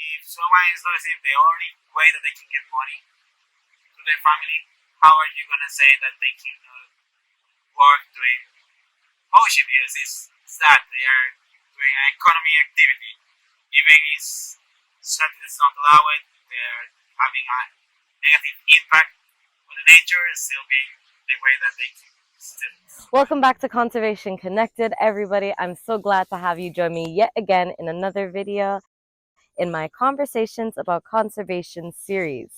if someone is losing the only way that they can get money to their family, how are you gonna say that they can work doing poaching? Because it's that they are doing an economy activity, even if something is not allowed, they are having a negative impact on the nature, still being the way that they can. Welcome back to Conservation Connected, everybody. I'm so glad to have you join me yet again in another video in my Conversations About Conservation series.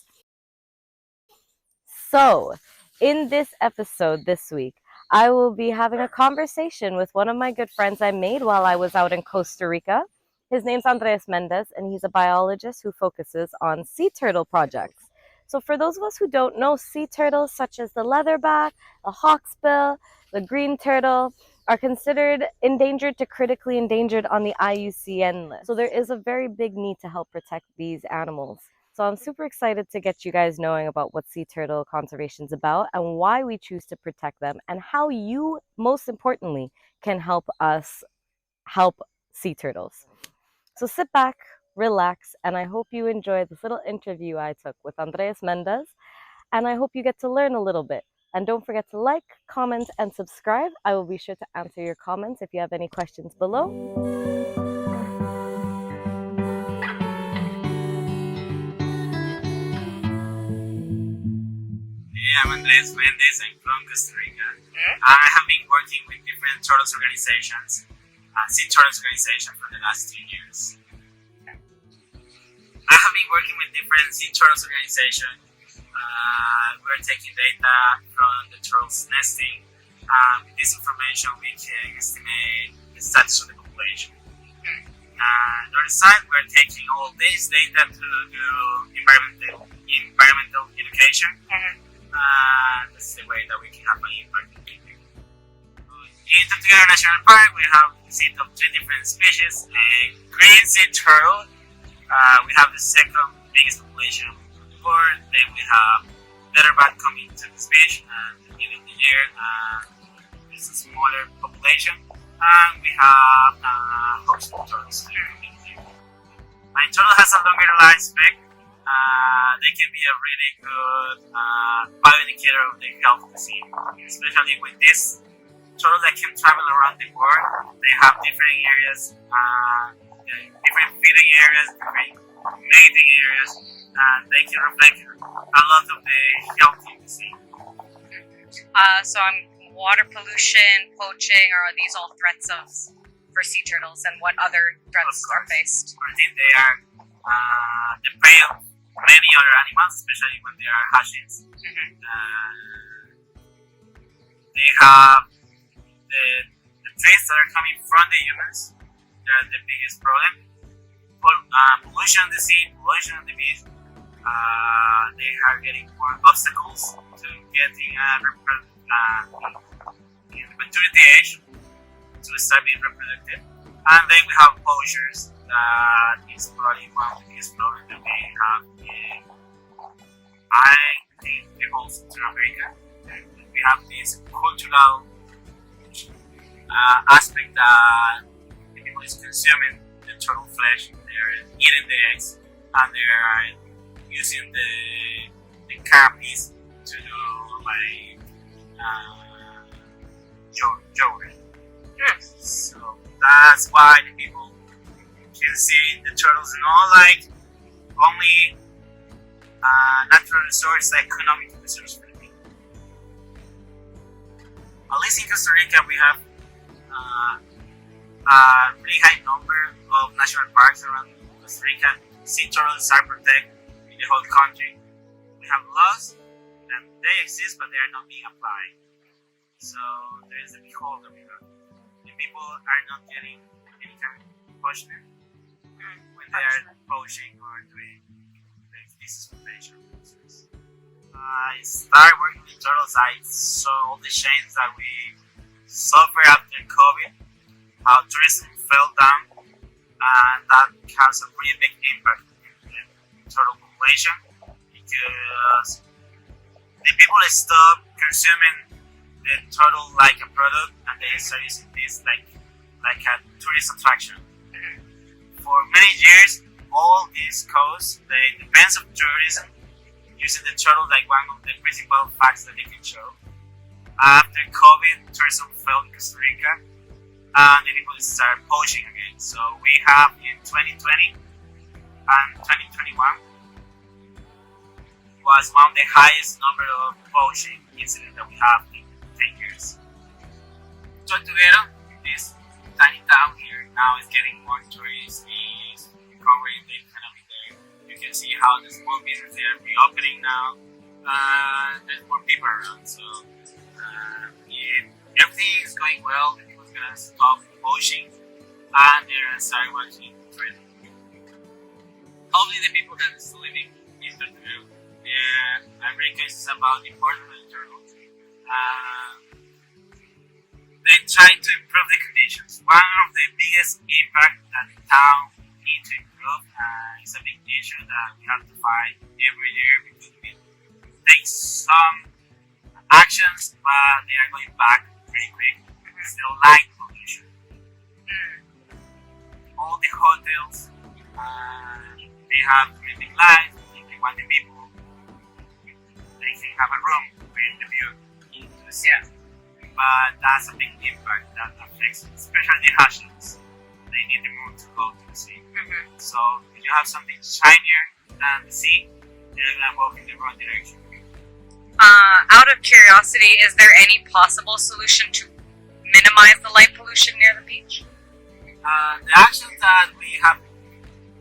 So, in this episode this week, I will be having a conversation with one of my good friends I made while I was out in Costa Rica. His name's Andres Mendez, and he's a biologist who focuses on sea turtle projects. So for those of us who don't know, sea turtles such as the leatherback, the hawksbill, the green turtle are considered endangered to critically endangered on the IUCN list. So there is a very big need to help protect these animals. So I'm super excited to get you guys knowing about what sea turtle conservation is about and why we choose to protect them and how you, most importantly, can help us help sea turtles. So sit back, relax, and I hope you enjoy this little interview I took with Andres Mendez, and I hope you get to learn a little bit. And don't forget to like, comment, and subscribe. I will be sure to answer your comments if you have any questions below. I'm Andres Mendez. I'm from Costa Rica. I have been working with different turtles organizations, sea turtles organization for the last 2 years. I have been working with different sea turtles organizations. We're taking data from the turtles nesting. With this information, we can estimate the status of the population. On the other side, we're taking all this data to do environmental education. That's the way that we can have an impact. In Tortuga National Park, we have a set of 3 different species. The green sea turtle, we have the second biggest population of the world. Then we have leatherback coming to the beach at the beginning of the year. It's a smaller population. And we have hawksbill turtles. My turtle has a longer lifespan. They can be a really good indicator of the health of the sea, especially with this turtle that can travel around the world. They have different areas, different feeding areas, different mating areas, and they can reflect a lot of the health of the sea. So water pollution, poaching, are these all threats for sea turtles, and what other threats are faced? I think they are the prey of many other animals, especially when they are hatchlings. They have the threats that are coming from the humans. They are the biggest problem. Pollution of the sea, pollution of the beach. They are getting more obstacles to getting in the maturity age to start being reproductive. And then we have poachers. That is probably one of the biggest problems that we have in the whole Central America. We have this cultural aspect that the people is consuming the turtle flesh. They're eating the eggs and they're using the carapace to do like yogurt. So that's why the people can see the turtles not like only natural resource, economic resource for the people. At least in Costa Rica, we have a really high number of national parks around Costa Rica. Sea turtles are protected in the whole country. We have laws and they exist, but they are not being applied. So there is a big hole that we have. The people are not getting any kind of punishment when they are poaching or doing this exploitation. I started working with turtles. I saw all the changes that we suffered after COVID, how tourism fell down, and that has a really big impact in the turtle population because the people stop consuming the turtle like a product and they start using this like a tourist attraction. For many years, all these coasts, they depends on tourism, using the turtle like one of the principal facts that they can show. After COVID, tourism fell in Costa Rica, and the people started poaching again. So we have in 2020 and 2021 was one of the highest number of poaching incidents that we have in 10 years. Tortuguero, this tiny town here, now is getting more tourists, is recovering the economy there. You can see how the small businesses are reopening now. There's more people around, so everything is going well. The people's gonna stop poaching and they're gonna start watching tourism. Hopefully the people that is living in Tortuguero, Rica is about the importance of the turtles. They try to improve the conditions. One of the biggest impact that the town needs to improve is a big issue that we have to fight every year because we take some actions, but they are going back pretty quick. It's the light pollution. All the hotels, they have living lights. They want the people. They can have a room with the view into the sea. Yeah. But that's a big impact that affects, especially the hashtags. They need the moon to go to the sea. So if you have something shinier than the sea, you're gonna walk in the wrong direction. Out of curiosity, is there any possible solution to minimize the light pollution near the beach? The actions that we have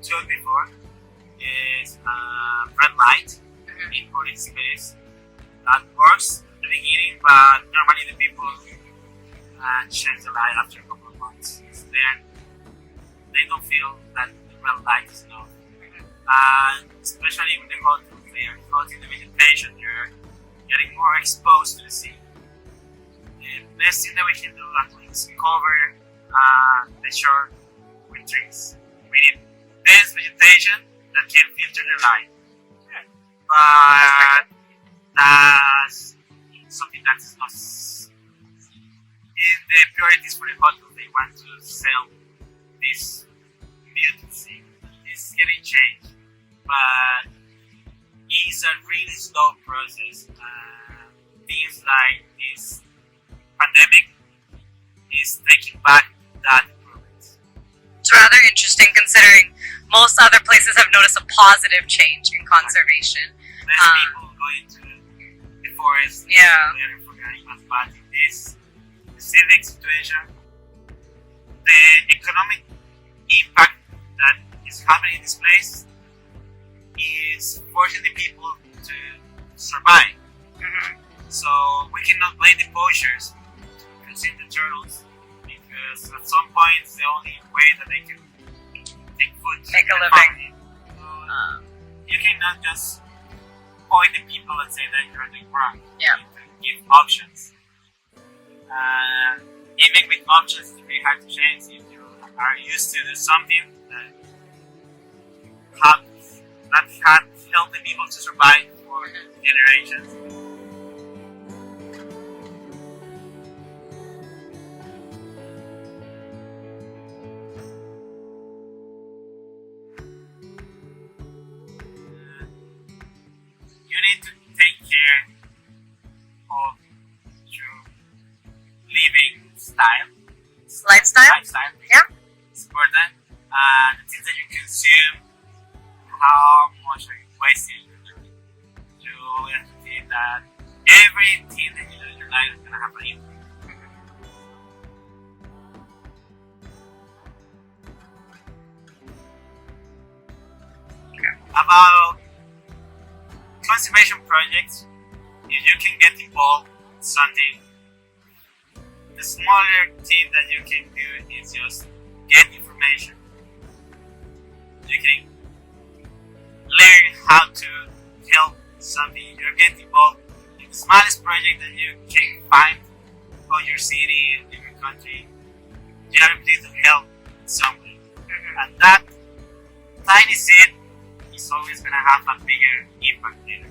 told before is red light in public space. That works at the beginning, but normally the people change the light after a couple of months. Then they don't feel that the red light is enough. And especially with the hotels, they are caught in the vegetation. They're getting more exposed to the sea. The best thing that we can do is cover the shore with trees. We need dense vegetation that can filter the light. But that's something that is not in the priorities for the hotel. They want to sell this beautiful thing. It's getting changed, but it's a really slow process. Things like this pandemic is taking back that improvement. It's rather interesting considering most other places have noticed a positive change in conservation. Less people going to the forest, for animals, but in this specific situation, the economic impact that is happening in this place is forcing the people to survive. So we cannot blame the poachers to consume the turtles because at some point it's the only way that they can take food, make a living. You cannot just point the people and say that you're doing wrong. Yeah. You need to give options. Even with options, it's very hard to change if you are used to do something that had helped the people to survive for generations. You need to take care of your living style. Lifestyle? Yeah. It's important. The things that you consume, how much are you wasting? You have to think that everything that you do in your life is going to have an impact. About conservation projects, if you can get involved in something, the smaller thing that you can do is just get information. You can learn how to help something. You get involved in the smallest project that you can find on your city, in your country. You have to help in some way. And that tiny seed is always going to have a bigger impact later.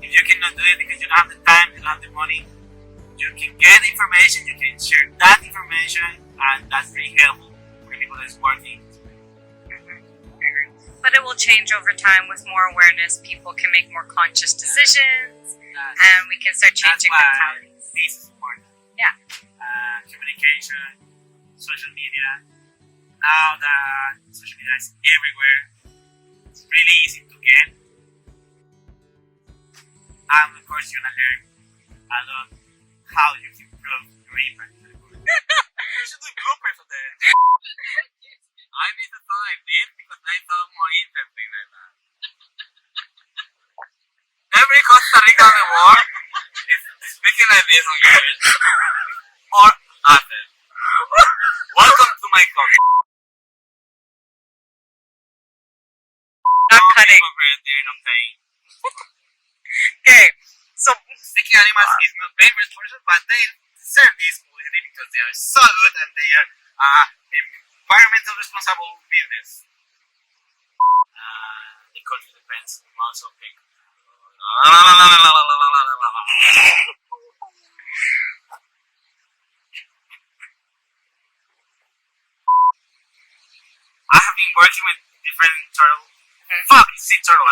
If you cannot do it because you don't have the time, you don't have the money, you can get information, you can share that information, and that's really helpful for people that's working. But it will change over time with more awareness. People can make more conscious decisions, and we can start changing mentalities. This is important. Yeah. Communication, social media. Now that social media is everywhere, it's really easy to get. And of course, you're gonna learn a lot how you can improve your impact. You should do bloopers of that. I missed a song I did because I thought more interesting like that. Every Costa Rica in the world is speaking like this on English or other. Welcome to my country. Not cutting. They're not paying. Okay, so Speaking animals is not favorite person, but they deserve this publicity because they are so good and they are environmental responsible business. The country depends also big. I have been working with different turtle. Fuck, sea turtle.